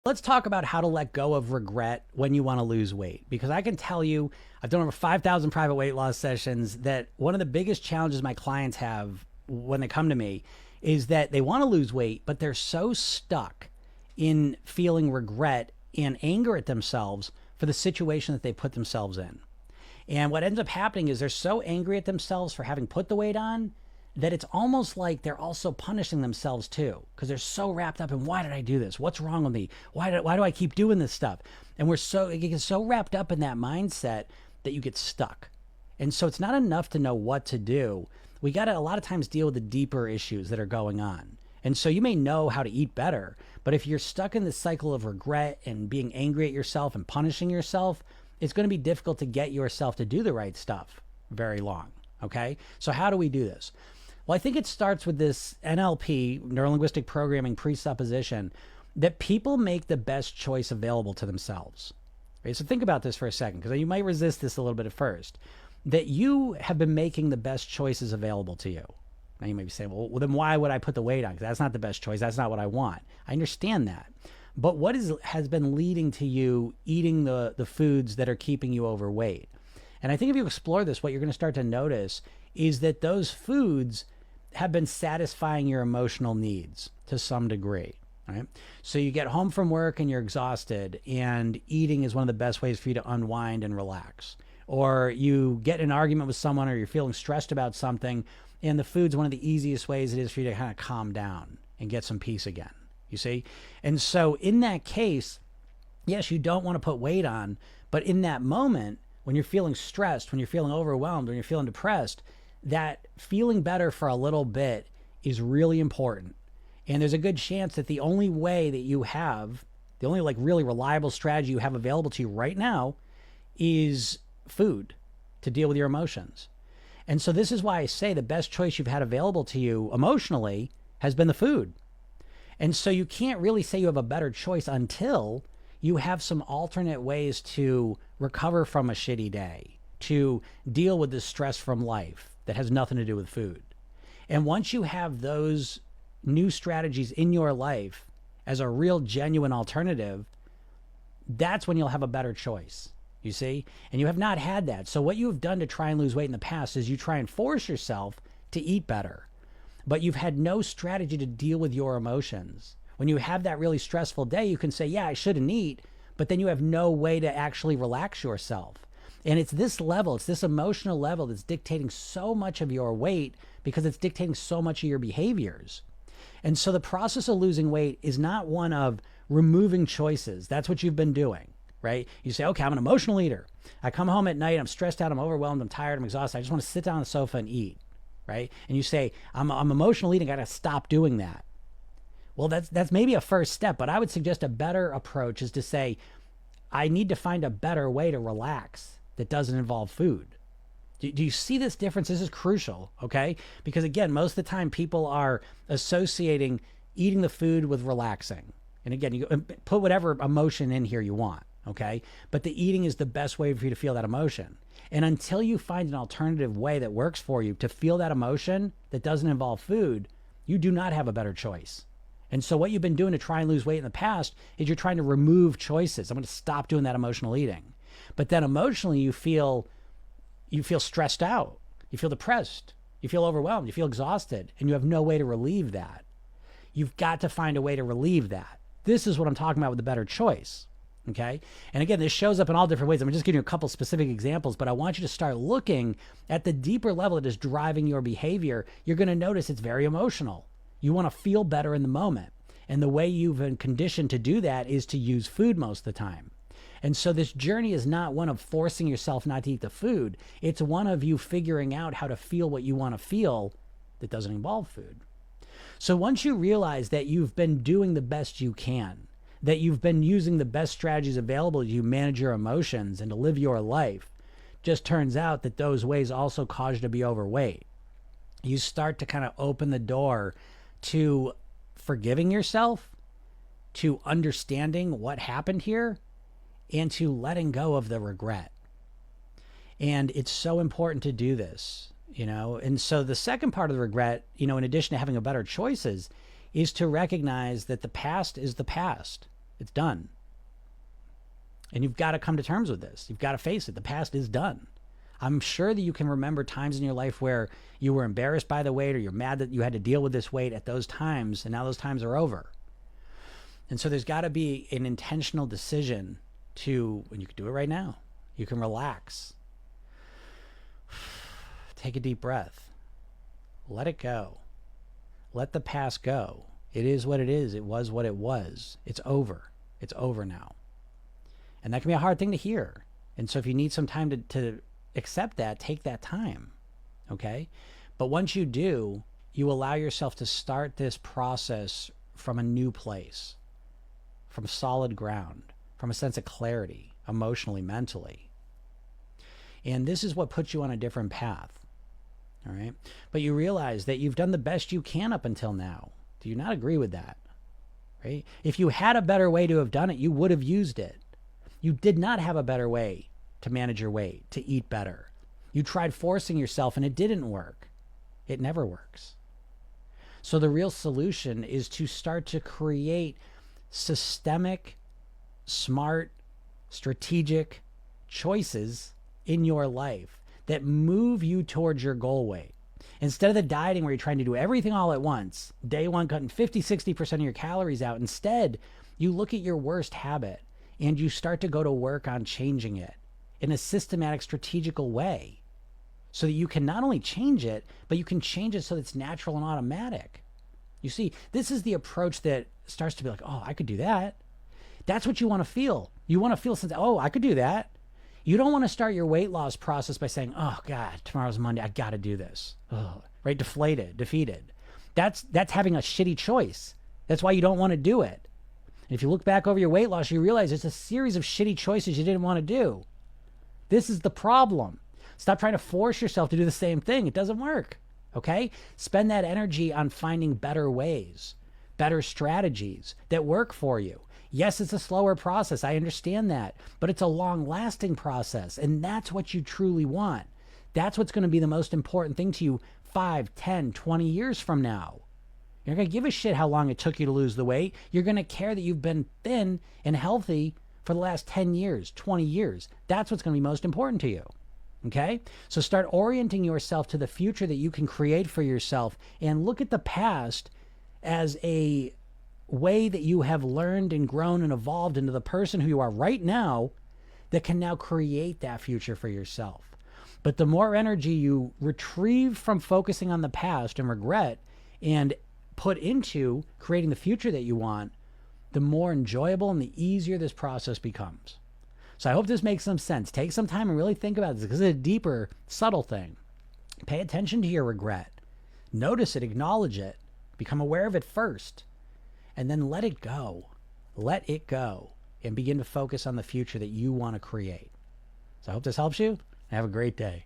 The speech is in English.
Let's talk about how to let go of regret when you want to lose weight. Because I can tell you, I've done over 5,000 private weight loss sessions, that one of the biggest challenges my clients have when they come to me is that they want to lose weight, but they're so stuck in feeling regret and anger at themselves for the situation that they put themselves in. And what ends up happening is they're so angry at themselves for having put the weight on that it's almost like they're also punishing themselves too, because they're so wrapped up in, why did I do this? What's wrong with me? Why do I keep doing this stuff? And you get so wrapped up in that mindset that you get stuck. And so it's not enough to know what to do. We got to a lot of times deal with the deeper issues that are going on. And so you may know how to eat better, but if you're stuck in this cycle of regret and being angry at yourself and punishing yourself, it's going to be difficult to get yourself to do the right stuff very long. Okay. So how do we do this? Well, I think it starts with this NLP, neuro-linguistic programming presupposition, that people make the best choice available to themselves. Right? So think about this for a second, because you might resist this a little bit at first, that you have been making the best choices available to you. Now you may be saying, well, then why would I put the weight on? Because that's not the best choice. That's not what I want. I understand that. But what has been leading to you eating the foods that are keeping you overweight? And I think if you explore this, what you're going to start to notice is that those foods have been satisfying your emotional needs to some degree. Right? So you get home from work and you're exhausted, and eating is one of the best ways for you to unwind and relax. Or you get in an argument with someone, or you're feeling stressed about something, and the food's one of the easiest ways it is for you to kind of calm down and get some peace again. You see? And so in that case, yes, you don't want to put weight on, but in that moment, when you're feeling stressed, when you're feeling overwhelmed, when you're feeling depressed, that feeling better for a little bit is really important. And there's a good chance that the only way that you have, the only like really reliable strategy you have available to you right now is food to deal with your emotions. And so this is why I say the best choice you've had available to you emotionally has been the food. And so you can't really say you have a better choice until you have some alternate ways to recover from a shitty day, to deal with the stress from life that has nothing to do with food. And once you have those new strategies in your life as a real genuine alternative, that's when you'll have a better choice, you see? And you have not had that. So what you have done to try and lose weight in the past is you try and force yourself to eat better, but you've had no strategy to deal with your emotions. When you have that really stressful day, you can say, yeah, I shouldn't eat, but then you have no way to actually relax yourself. And it's this level, it's this emotional level that's dictating so much of your weight, because it's dictating so much of your behaviors. And so the process of losing weight is not one of removing choices. That's what you've been doing, right? You say, okay, I'm an emotional eater. I come home at night, I'm stressed out, I'm overwhelmed, I'm tired, I'm exhausted. I just want to sit down on the sofa and eat, right? And you say, I'm emotional eating, I got to stop doing that. Well, that's maybe a first step, but I would suggest a better approach is to say, I need to find a better way to relax that doesn't involve food. Do you see this difference? This is crucial, okay? Because again, most of the time people are associating eating the food with relaxing. And again, you put whatever emotion in here you want, okay? But the eating is the best way for you to feel that emotion. And until you find an alternative way that works for you to feel that emotion that doesn't involve food, you do not have a better choice. And so what you've been doing to try and lose weight in the past is you're trying to remove choices. I'm going to stop doing that emotional eating. But then emotionally you feel stressed out, you feel depressed, you feel overwhelmed, you feel exhausted, and you have no way to relieve that. You've got to find a way to relieve that. This is what I'm talking about with the better choice. Okay. And again, this shows up in all different ways. I'm just giving you a couple specific examples, but I want you to start looking at the deeper level that is driving your behavior. You're going to notice it's very emotional. You want to feel better in the moment. And the way you've been conditioned to do that is to use food most of the time. And so this journey is not one of forcing yourself not to eat the food. It's one of you figuring out how to feel what you want to feel that doesn't involve food. So once you realize that you've been doing the best you can, that you've been using the best strategies available to you manage your emotions and to live your life, just turns out that those ways also cause you to be overweight. You start to kind of open the door to forgiving yourself, to understanding what happened here, and to letting go of the regret. And it's so important to do this, you know? And so the second part of the regret, you know, in addition to having a better choices, is to recognize that the past is the past. It's done. And you've got to come to terms with this. You've got to face it. The past is done. I'm sure that you can remember times in your life where you were embarrassed by the weight, or you're mad that you had to deal with this weight at those times, and now those times are over. And so there's got to be an intentional decision to, and you can do it right now. You can relax. Take a deep breath. Let it go. Let the past go. It is what it is. It was what it was. It's over. It's over now. And that can be a hard thing to hear. And so if you need some time to accept that, take that time. Okay? But once you do, you allow yourself to start this process from a new place, from solid ground, from a sense of clarity, emotionally, mentally. And this is what puts you on a different path. All right? But you realize that you've done the best you can up until now. Do you not agree with that? Right? If you had a better way to have done it, you would have used it. You did not have a better way to manage your weight, to eat better. You tried forcing yourself and it didn't work. It never works. So the real solution is to start to create systemic, smart, strategic choices in your life that move you towards your goal weight. Instead of the dieting where you're trying to do everything all at once, day one cutting 50-60% of your calories out, instead you look at your worst habit and you start to go to work on changing it in a systematic, strategical way, so that you can not only change it, but you can change it so that it's natural and automatic. You see, this is the approach that starts to be like, oh, I could do that. That's what you want to feel. You want to feel something, oh, I could do that. You don't want to start your weight loss process by saying, oh God, tomorrow's Monday, I got to do this. Oh, right? Defeated. That's having a shitty choice. That's why you don't want to do it. And if you look back over your weight loss, you realize it's a series of shitty choices you didn't want to do. This is the problem. Stop trying to force yourself to do the same thing. It doesn't work. Okay? Spend that energy on finding better ways, better strategies that work for you. Yes, it's a slower process. I understand that. But it's a long-lasting process. And that's what you truly want. That's what's going to be the most important thing to you 5, 10, 20 years from now. You're going to give a shit how long it took you to lose the weight. You're going to care that you've been thin and healthy for the last 10 years, 20 years. That's what's going to be most important to you. Okay? So start orienting yourself to the future that you can create for yourself, and look at the past as a way that you have learned and grown and evolved into the person who you are right now that can now create that future for yourself. But the more energy you retrieve from focusing on the past and regret and put into creating the future that you want, the more enjoyable and the easier this process becomes. So I hope this makes some sense. Take some time and really think about this, because it's a deeper, subtle thing. Pay attention to your regret. Notice it, acknowledge it, become aware of it first, and then let it go. Let it go and begin to focus on the future that you want to create. So I hope this helps you. Have a great day.